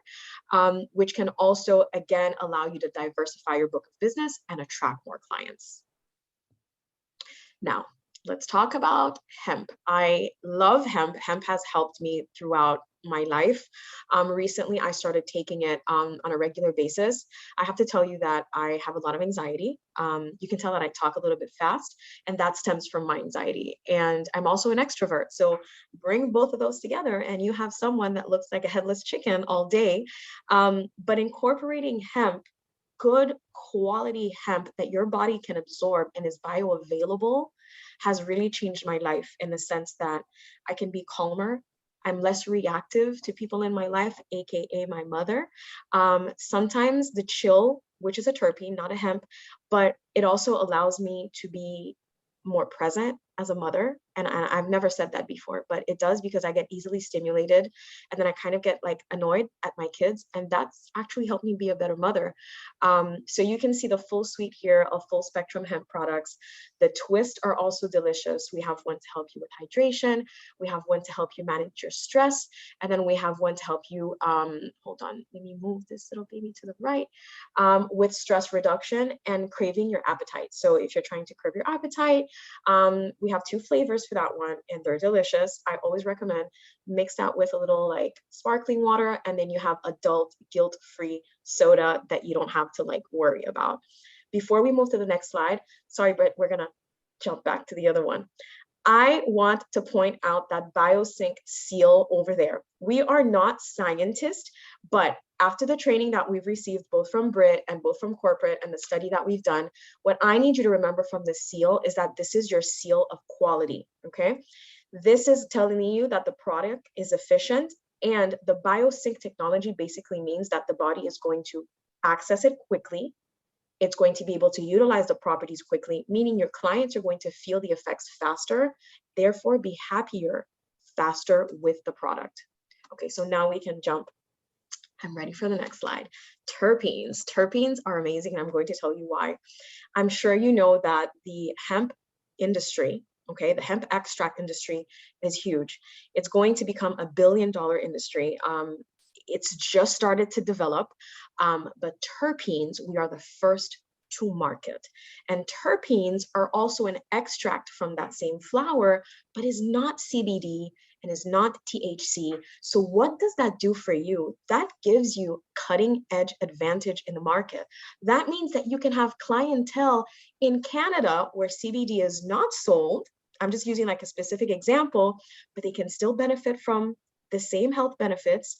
which can also, again, allow you to diversify your book of business and attract more clients. Now, let's talk about hemp. I love hemp. Hemp has helped me throughout my life. Recently, I started taking it on a regular basis. I have to tell you that I have a lot of anxiety. You can tell that I talk a little bit fast, and that stems from my anxiety. And I'm also an extrovert. So bring both of those together, and you have someone that looks like a headless chicken all day. But incorporating hemp, good quality hemp that your body can absorb and is bioavailable, has really changed my life in the sense that I can be calmer. I'm less reactive to people in my life, AKA my mother. Sometimes the chill, which is a terpene, not a hemp, but it also allows me to be more present as a mother. And I've never said that before, but it does, because I get easily stimulated and then I kind of get like annoyed at my kids, and that's actually helped me be a better mother. So you can see the full suite here of full spectrum hemp products. The twists are also delicious. We have one to help you with hydration. We have one to help you manage your stress. And then we have one to help you, hold on, let me move this little baby to the right, with stress reduction and craving your appetite. So if you're trying to curb your appetite, we have 2 flavors for that one, and they're delicious. I always recommend mix that with a little like sparkling water, and then you have adult guilt-free soda that you don't have to like worry about. Before we move to the next slide, sorry, Britt, we're gonna jump back to the other one. I want to point out that Biosync seal over there. We are not scientists, but after the training that we've received both from Britt and both from corporate and the study that we've done, what I need you to remember from this seal is that this is your seal of quality, okay? This is telling you that the product is efficient, and the Biosync technology basically means that the body is going to access it quickly. It's going to be able to utilize the properties quickly, meaning your clients are going to feel the effects faster, therefore be happier faster with the product. Okay, so now we can jump. I'm ready for the next slide. Terpenes. Terpenes are amazing, and I'm going to tell you why. I'm sure you know that the hemp industry, okay, the hemp extract industry is huge. It's going to become a $1 billion industry. It's just started to develop, but terpenes, we are the first to market. And terpenes are also an extract from that same flower, but is not CBD and is not THC. So what does that do for you? That gives you cutting edge advantage in the market. That means that you can have clientele in Canada where CBD is not sold. I'm just using like a specific example, but they can still benefit from the same health benefits,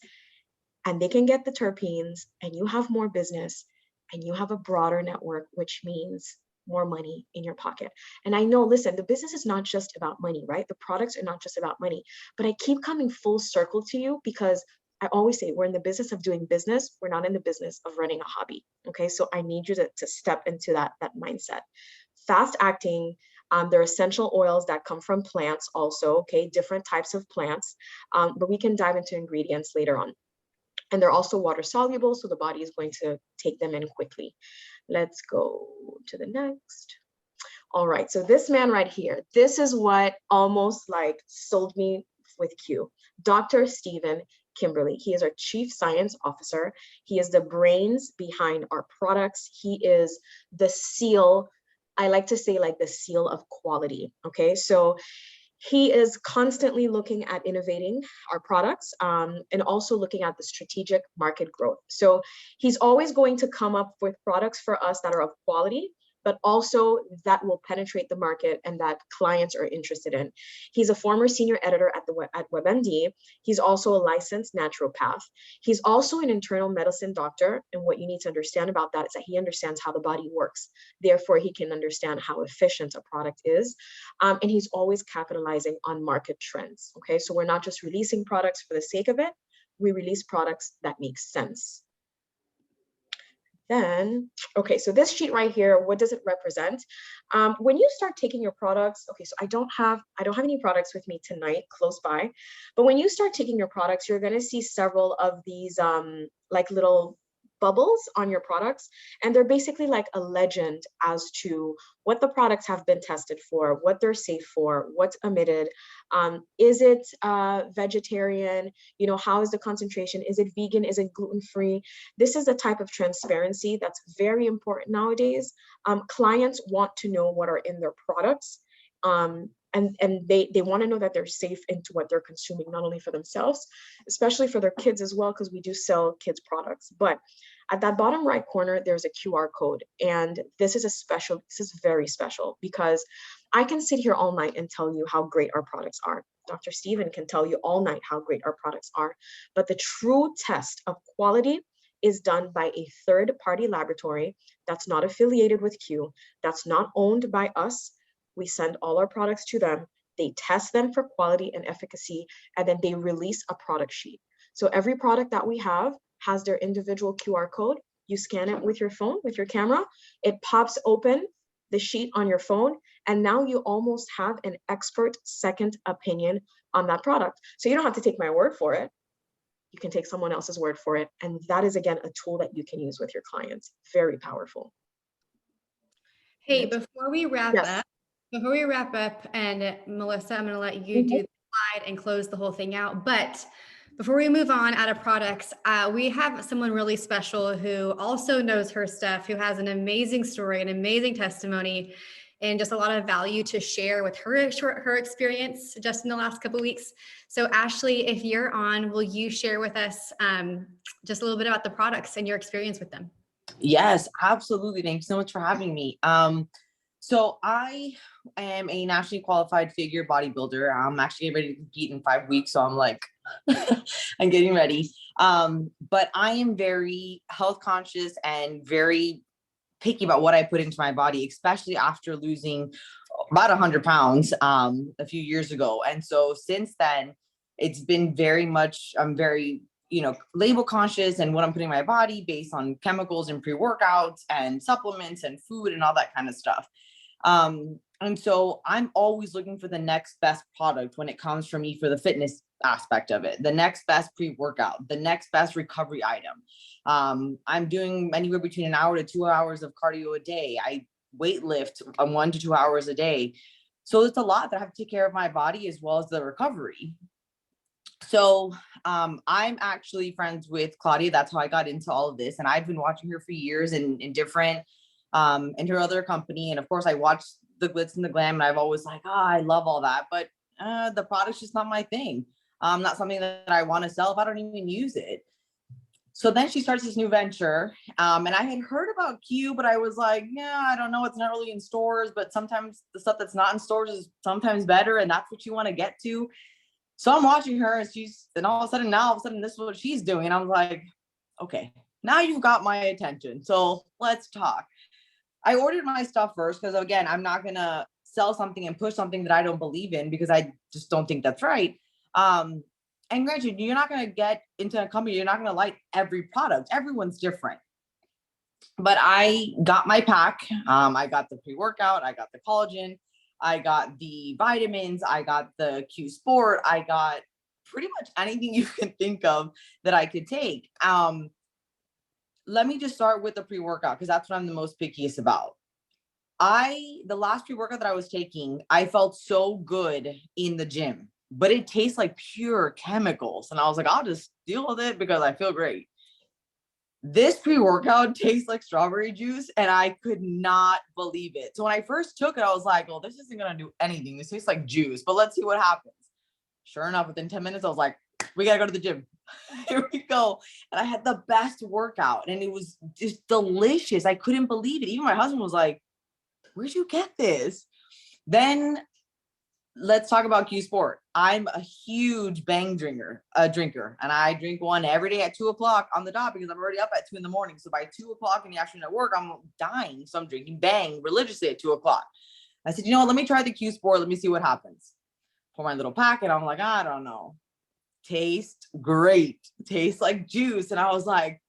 and they can get the terpenes, and you have more business, and you have a broader network, which means more money in your pocket. And I know, listen, the business is not just about money, right? The products are not just about money, but I keep coming full circle to you because I always say we're in the business of doing business. We're not in the business of running a hobby. Okay. So I need you to step into that mindset. Fast acting. There are essential oils that come from plants also, okay, different types of plants, but we can dive into ingredients later on. And they're also water soluble, so the body is going to take them in quickly. Let's go to the next. All right, so this man right here, this is what almost like sold me with Q. Dr. Stephen Kimberly. He is our Chief Science Officer. He is the brains behind our products. He is the seal, I like to say like the seal of quality, okay? So he is constantly looking at innovating our products and also looking at the strategic market growth. So he's always going to come up with products for us that are of quality, but also that will penetrate the market and that clients are interested in. He's a former senior editor at WebMD. He's also a licensed naturopath. He's also an internal medicine doctor. And what you need to understand about that is that he understands how the body works. Therefore, he can understand how efficient a product is. And he's always capitalizing on market trends. Okay, so we're not just releasing products for the sake of it. We release products that make sense. then, okay, so this sheet right here, what does it represent? When you start taking your products, okay, so I don't have any products with me tonight close by, but when you start taking your products, you're going to see several of these like little bubbles on your products, and they're basically like a legend as to what the products have been tested for, what they're safe for, what's emitted, is it vegetarian, you know, how is the concentration, is it vegan, is it gluten-free? This is a type of transparency that's very important nowadays. Clients want to know what are in their products, and they want to know that they're safe into what they're consuming, not only for themselves, especially for their kids as well, because we do sell kids products. But at that bottom right corner, there's a QR code. And this is very special, because I can sit here all night and tell you how great our products are. Dr. Steven can tell you all night how great our products are. But the true test of quality is done by a third-party laboratory that's not affiliated with Q, that's not owned by us. We send all our products to them. They test them for quality and efficacy, and then they release a product sheet. So every product that we have has their individual QR code. You scan it with your phone, with your camera, it pops open the sheet on your phone, and now you almost have an expert second opinion on that product. So you don't have to take my word for it. You can take someone else's word for it. And that is, again, a tool that you can use with your clients. Very powerful. Hey, before we wrap Yes. up, and Melissa, I'm going to let you do the slide and close the whole thing out. But before we move on out of products, we have someone really special who also knows her stuff, who has an amazing story, an amazing testimony, and just a lot of value to share with her experience just in the last couple of weeks. So Ashley, if you're on, will you share with us just a little bit about the products and your experience with them? Yes, absolutely. Thank you so much for having me. So I am a nationally qualified figure bodybuilder. I'm actually getting ready to compete in 5 weeks. So I'm like, I'm getting ready. But I am very health conscious and very picky about what I put into my body, especially after losing about 100 pounds a few years ago. And so since then, it's been very much, I'm very, label conscious and what I'm putting in my body based on chemicals and pre-workouts and supplements and food and all that kind of stuff. And so I'm always looking for the next best product when it comes for me for the fitness aspect of it, the next best pre-workout, the next best recovery item. I'm doing anywhere between an hour to 2 hours of cardio a day. I weight lift 1 to 2 hours a day. So it's a lot that I have to take care of my body as well as the recovery. So I'm actually friends with Claudia. That's how I got into all of this. And I've been watching her for years in different, in her other company. And of course I watched the glitz and the glam, and I've always like, I love all that, but the product's just not my thing. Not something that I want to sell if I don't even use it. So then she starts this new venture. And I had heard about Q, but I was like, yeah, I don't know. It's not really in stores, but sometimes the stuff that's not in stores is sometimes better. And that's what you want to get to. So I'm watching her, and all of a sudden this is what she's doing. And I'm like, okay, now you've got my attention. So let's talk. I ordered my stuff first because, again, I'm not going to sell something and push something that I don't believe in, because I just don't think that's right. And granted, you're not going to get into a company, you're not going to like every product. Everyone's different. But I got my pack. I got the pre-workout, I got the collagen, I got the vitamins, I got the Q Sport, I got pretty much anything you can think of that I could take. Let me just start with the pre-workout, because that's what I'm the most pickiest about. The last pre-workout that I was taking, I felt so good in the gym, but it tastes like pure chemicals. And I was like, I'll just deal with it because I feel great. This pre-workout tastes like strawberry juice, and I could not believe it. So when I first took it, I was like, well, this isn't going to do anything. This tastes like juice, but let's see what happens. Sure enough, within 10 minutes, I was like, we got to go to the gym. Here we go. And I had the best workout, and it was just delicious. I couldn't believe it. Even my husband was like, where'd you get this? Then let's talk about Q Sport. I'm a huge Bang drinker, and I drink one every day at 2:00 on the dot, because I'm already up at 2 a.m. So by 2:00 in the afternoon at work, I'm dying. So I'm drinking Bang religiously at 2:00. I said, you know what? Let me try the Q Sport. Let me see what happens. Pour my little packet. I'm like, I don't know. Tastes great. Tastes like juice. And I was like,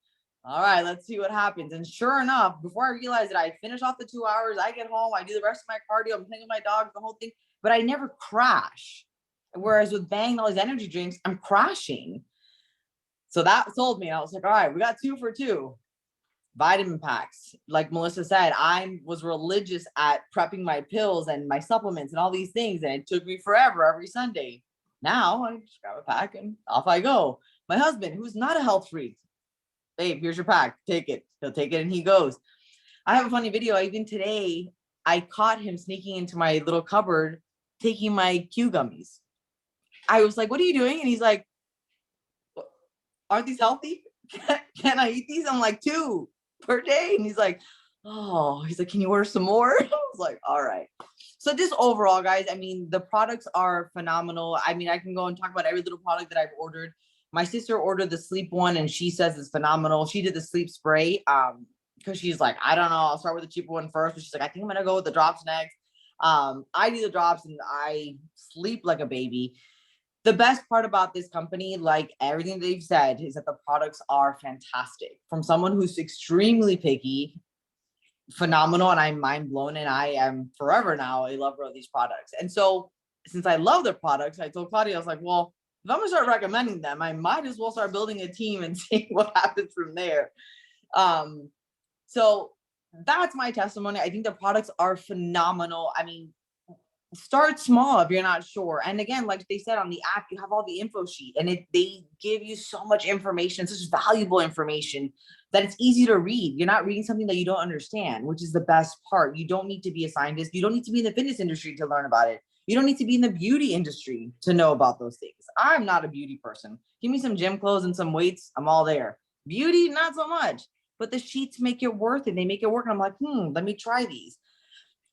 all right, let's see what happens. And sure enough, before I realized it, I finish off the 2 hours, I get home, I do the rest of my cardio, I'm playing with my dogs, the whole thing, but I never crash. Whereas with Bang and all these energy drinks, I'm crashing. So that sold me. I was like, all right, we got 2 for 2. Vitamin packs. Like Melissa said, I was religious at prepping my pills and my supplements and all these things. And it took me forever every Sunday. Now I just grab a pack and off I go. My husband, who's not a health freak, babe, here's your pack. Take it. He'll take it and he goes. I have a funny video. Even today, I caught him sneaking into my little cupboard, taking my Q gummies. I was like, what are you doing? And he's like, aren't these healthy? Can I eat these? I'm like, 2 per day. And he's like, oh, he's like, can you order some more? I was like, all right. So just overall, guys, I mean, the products are phenomenal. I mean, I can go and talk about every little product that I've ordered. My sister ordered the sleep one and she says it's phenomenal. She did the sleep spray because she's like, I don't know, I'll start with the cheaper one first. But she's like, I think I'm gonna go with the drops next. I do the drops and I sleep like a baby. The best part about this company, like everything they've said, is that the products are fantastic. From someone who's extremely picky, phenomenal, and I'm mind blown, and I am forever now a lover of these products. And so since I love their products, I told Claudia, I was like, well, if I'm gonna start recommending them, I might as well start building a team and seeing what happens from there. So that's my testimony. I think the products are phenomenal. I mean, start small if you're not sure. And again, like they said on the app, you have all the info sheet and they give you so much information, such valuable information that it's easy to read. You're not reading something that you don't understand, which is the best part. You don't need to be a scientist. You don't need to be in the fitness industry to learn about it. You don't need to be in the beauty industry to know about those things. I'm not a beauty person. Give me some gym clothes and some weights. I'm all there. Beauty, not so much, but the sheets make it worth it. They make it work. And I'm like, let me try these.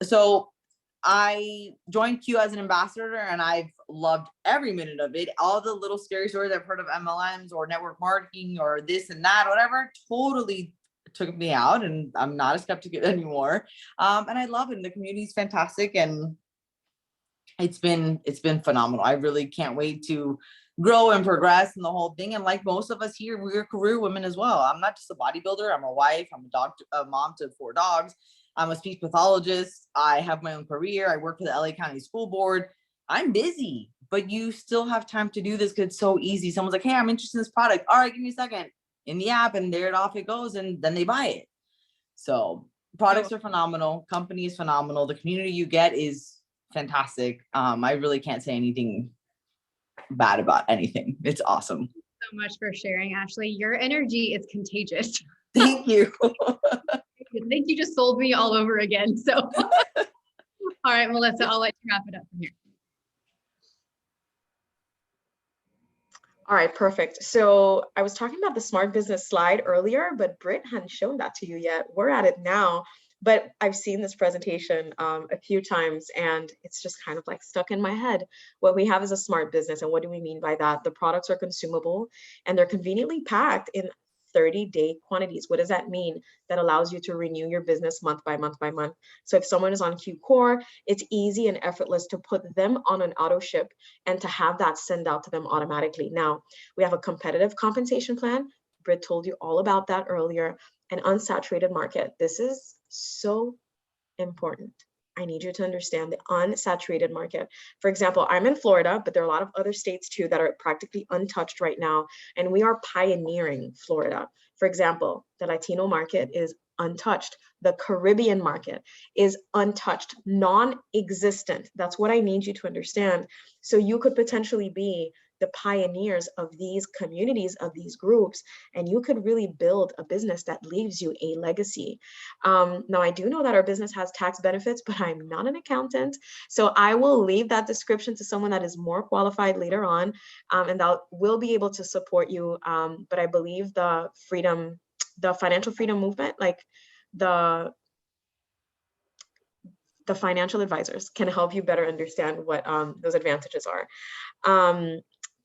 So I joined Q as an ambassador and I've loved every minute of it. All the little scary stories I've heard of MLMs or network marketing or this and that, whatever, totally took me out, and I'm not a skeptic anymore. And I love it. And the community is fantastic, and it's been phenomenal. I really can't wait to grow and progress in the whole thing. And like most of us here, we're career women as well. I'm not just a bodybuilder. I'm a wife. I'm a doctor, a mom to 4 dogs. I'm a speech pathologist. I have my own career. I work for the LA County School Board. I'm busy, but you still have time to do this because it's so easy. Someone's like, hey, I'm interested in this product. All right, give me a second. In the app, and there off it goes, and then they buy it. So products are phenomenal. Company is phenomenal. The community you get is fantastic. I really can't say anything bad about anything. It's awesome. Thank you so much for sharing, Ashley. Your energy is contagious. Thank you. I think you just sold me all over again. So, all right, Melissa, I'll let you wrap it up from here. All right, perfect. So I was talking about the smart business slide earlier, but Britt hadn't shown that to you yet. We're at it now, but I've seen this presentation a few times and it's just kind of like stuck in my head. What we have is a smart business. And what do we mean by that? The products are consumable and they're conveniently packed in 30-day quantities. What does that mean? That allows you to renew your business month by month by month. So if someone is on Q Core, it's easy and effortless to put them on an auto ship and to have that send out to them automatically. Now, we have a competitive compensation plan. Britt told you all about that earlier. An unsaturated market. This is so important. I need you to understand the unsaturated market. For example, I'm in Florida, but there are a lot of other states too that are practically untouched right now. And we are pioneering Florida. For example, the Latino market is untouched. The Caribbean market is untouched, non-existent. That's what I need you to understand. So you could potentially be the pioneers of these communities, of these groups, and you could really build a business that leaves you a legacy. Now, I do know that our business has tax benefits, but I'm not an accountant. So I will leave that description to someone that is more qualified later on, and that will be able to support you. But I believe the financial freedom movement, like the financial advisors can help you better understand what those advantages are.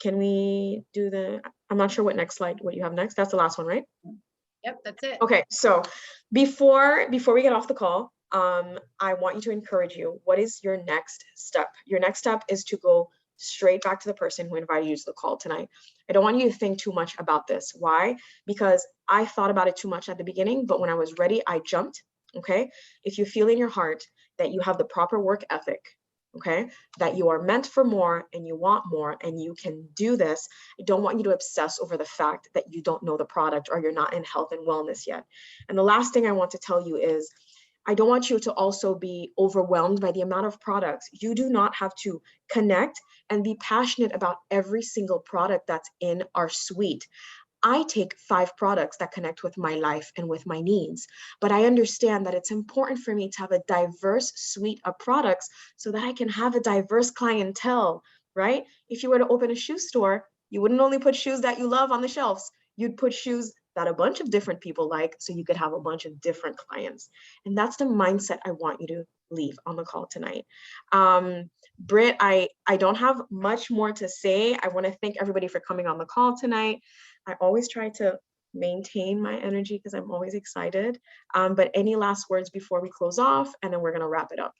Can we do I'm not sure what you have next. That's the last one, right? Yep, that's it. Okay, so before we get off the call, I want you to encourage you. What is your next step? Your next step is to go straight back to the person who invited you to the call tonight. I don't want you to think too much about this. Why? Because I thought about it too much at the beginning, but when I was ready, I jumped. Okay. If you feel in your heart that you have the proper work ethic, okay, that you are meant for more and you want more and you can do this, I don't want you to obsess over the fact that you don't know the product or you're not in health and wellness yet. And the last thing I want to tell you is, I don't want you to also be overwhelmed by the amount of products. You do not have to connect and be passionate about every single product that's in our suite. I take 5 products that connect with my life and with my needs, but I understand that it's important for me to have a diverse suite of products so that I can have a diverse clientele, right? If you were to open a shoe store, you wouldn't only put shoes that you love on the shelves, you'd put shoes that a bunch of different people like, so you could have a bunch of different clients. And that's the mindset I want you to leave on the call tonight. Britt, I don't have much more to say. I want to thank everybody for coming on the call tonight. I always try to maintain my energy because I'm always excited. But any last words before we close off, and then we're going to wrap it up.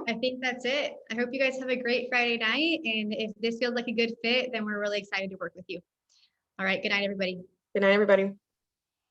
I think that's it. I hope you guys have a great Friday night. And if this feels like a good fit, then we're really excited to work with you. All right. Good night, everybody. Good night, everybody.